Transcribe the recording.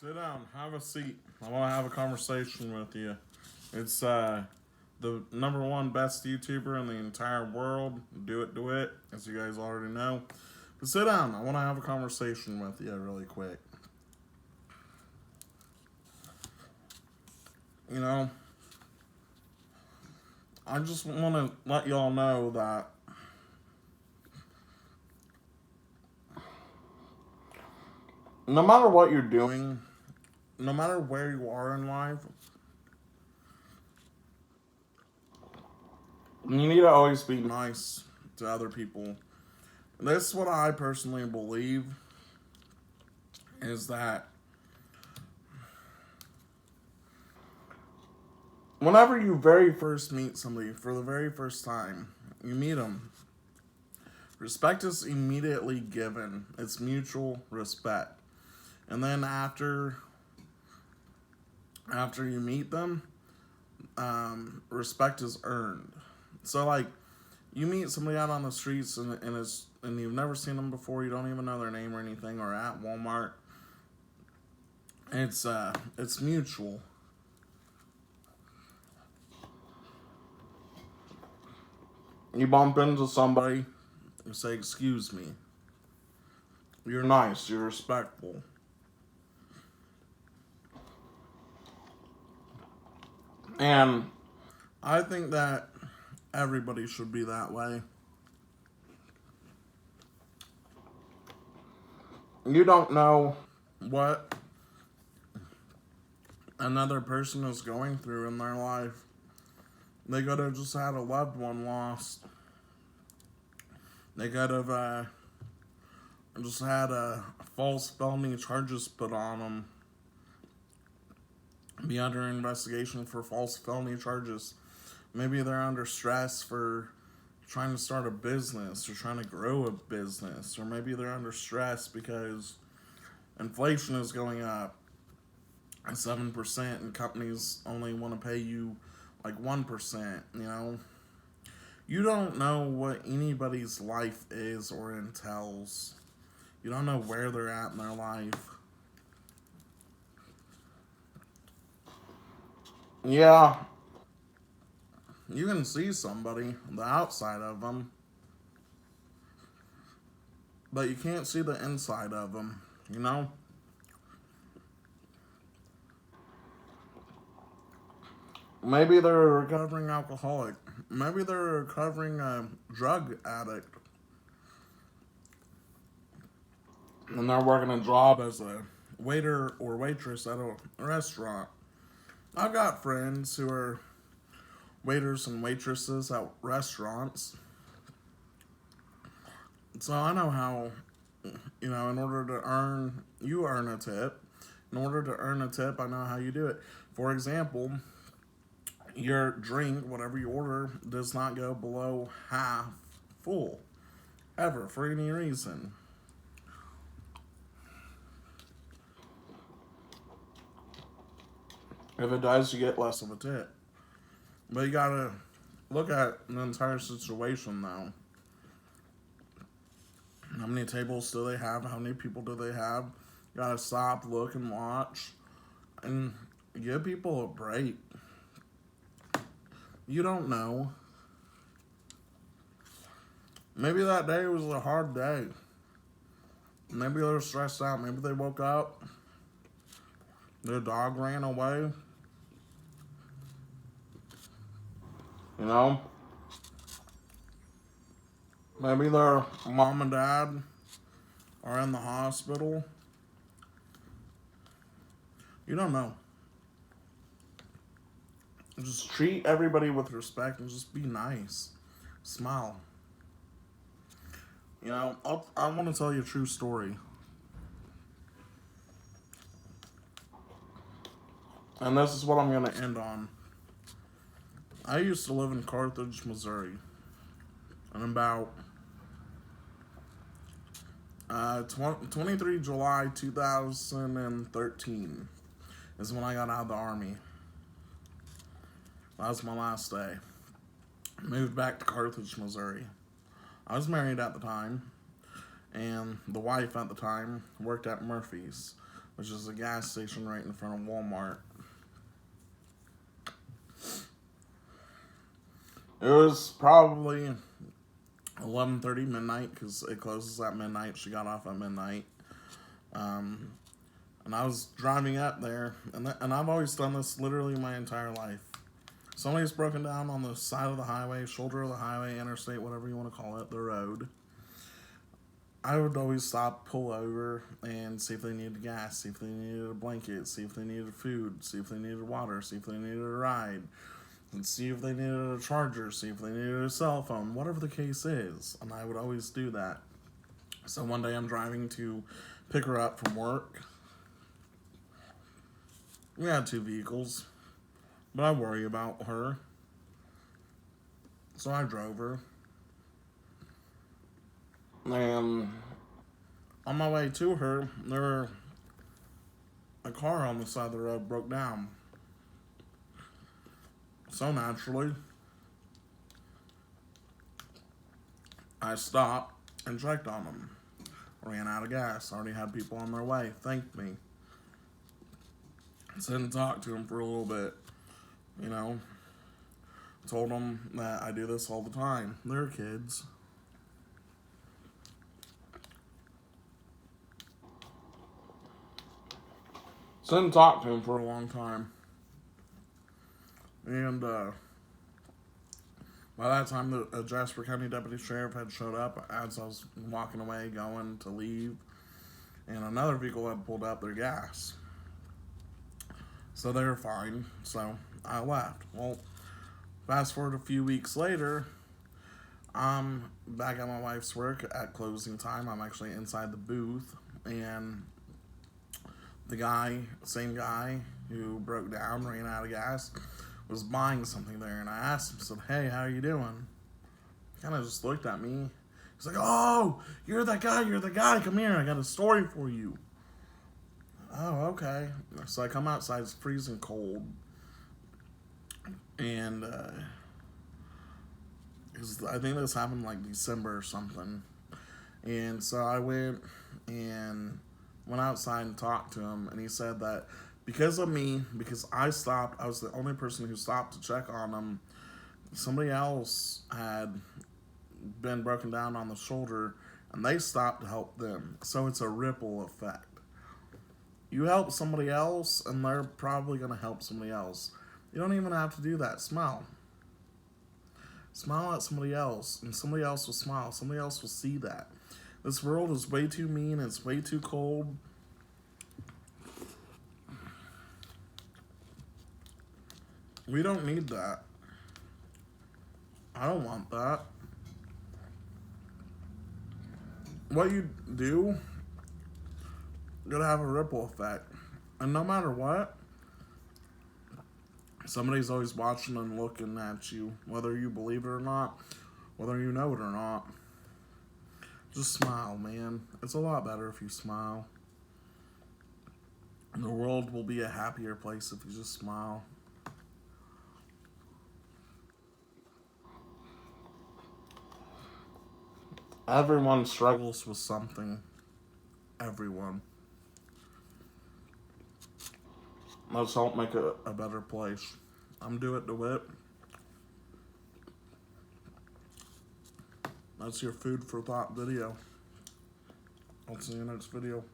Sit down, have a seat. I want to have a conversation with you. It's the number one best YouTuber in the entire world, Doit DeWitt, as you guys already know. But sit down, I want to have a conversation with you really quick. You know, I just want to let y'all know that no matter what you're doing, no matter where you are in life, you need to always be nice to other people. This is what I personally believe is that whenever you very first meet somebody for the very first time, you meet them, respect is immediately given. It's mutual respect. And then after you meet them, respect is earned. So like you meet somebody out on the streets and you've never seen them before, you don't even know their name or anything, or at Walmart. It's mutual. You bump into somebody, you say, "Excuse me." You're nice, you're respectful. And I think that everybody should be that way. You don't know what another person is going through in their life. They could have just had a loved one lost. They could have just had false felony charges put on them. Be under investigation for false felony charges. Maybe they're under stress for trying to start a business or trying to grow a business. Or maybe they're under stress because inflation is going up 7% and companies only want to pay you like 1%, you know? You don't know what anybody's life is or entails. You don't know where they're at in their life. Yeah, you can see somebody, the outside of them, but you can't see the inside of them, you know? Maybe they're a recovering alcoholic. Maybe they're a recovering drug addict. And they're working a job as a waiter or waitress at a restaurant. I've got friends who are waiters and waitresses at restaurants. So I know how, in order to you earn a tip. In order to earn a tip, I know how you do it. For example, your drink, whatever you order, does not go below half full, ever, for any reason. If it does, you get less of a tip. But you gotta look at the entire situation now. How many tables do they have? How many people do they have? You gotta stop, look, and watch. And give people a break. You don't know. Maybe that day was a hard day. Maybe they're stressed out. Maybe they woke up. Their dog ran away. You know? Maybe their mom and dad are in the hospital. You don't know. Just treat everybody with respect and just be nice. Smile. I want to tell you a true story. And this is what I'm going to end on. I used to live in Carthage, Missouri. And about 23 July 2013 is when I got out of the Army. That was my last day. Moved back to Carthage, Missouri. I was married at the time, and the wife at the time worked at Murphy's. which is a gas station right in front of Walmart. It was probably 11:30 midnight, because it closes at midnight. She got off at midnight. And I was driving up there, and I've always done this literally my entire life. Somebody's broken down on the side of the highway, shoulder of the highway, interstate, whatever you want to call it, the road. I would always stop, pull over, and see if they needed gas, see if they needed a blanket, see if they needed food, see if they needed water, see if they needed a ride, and see if they needed a charger, see if they needed a cell phone, whatever the case is. And I would always do that. So one day I'm driving to pick her up from work. We had 2 vehicles, but I worry about her. So I drove her. And on my way to her, a car on the side of the road broke down. So naturally, I stopped and checked on them. Ran out of gas. Already had people on their way. Thanked me. Sit and talk to them for a little bit. You know, told them that I do this all the time. They're kids. Sit and talk to them for a long time. And by that time, the Jasper County Deputy Sheriff had showed up as I was walking away, going to leave. And another vehicle had pulled out their gas. So they were fine. So I left. Well, fast forward a few weeks later, I'm back at my wife's work at closing time. I'm actually inside the booth. And the guy, same guy who broke down, ran out of gas, was buying something there. And I asked him, said, "Hey, how are you doing?" He kind of just looked at me. He's like, "Oh, you're the guy. Come here, I got a story for you." Oh, okay. So I come outside, it's freezing cold. And I think this happened like December or something. And so I went outside and talked to him. And he said that because of me, because I stopped, I was the only person who stopped to check on him. Somebody else had been broken down on the shoulder, and they stopped to help them. So it's a ripple effect. You help somebody else, and they're probably going to help somebody else. You don't even have to do that. Smile. Smile at somebody else, and somebody else will smile. Somebody else will see that. This world is way too mean. It's way too cold. We don't need that. I don't want that. What you do, gonna have a ripple effect. And no matter what, somebody's always watching and looking at you, whether you believe it or not, whether you know it or not. Just smile, man. It's a lot better if you smile. And the world will be a happier place if you just smile. Everyone struggles with something. Everyone. Let's help make it a better place. I'm Doit DeWitt. That's your food for thought video. I'll see you next video.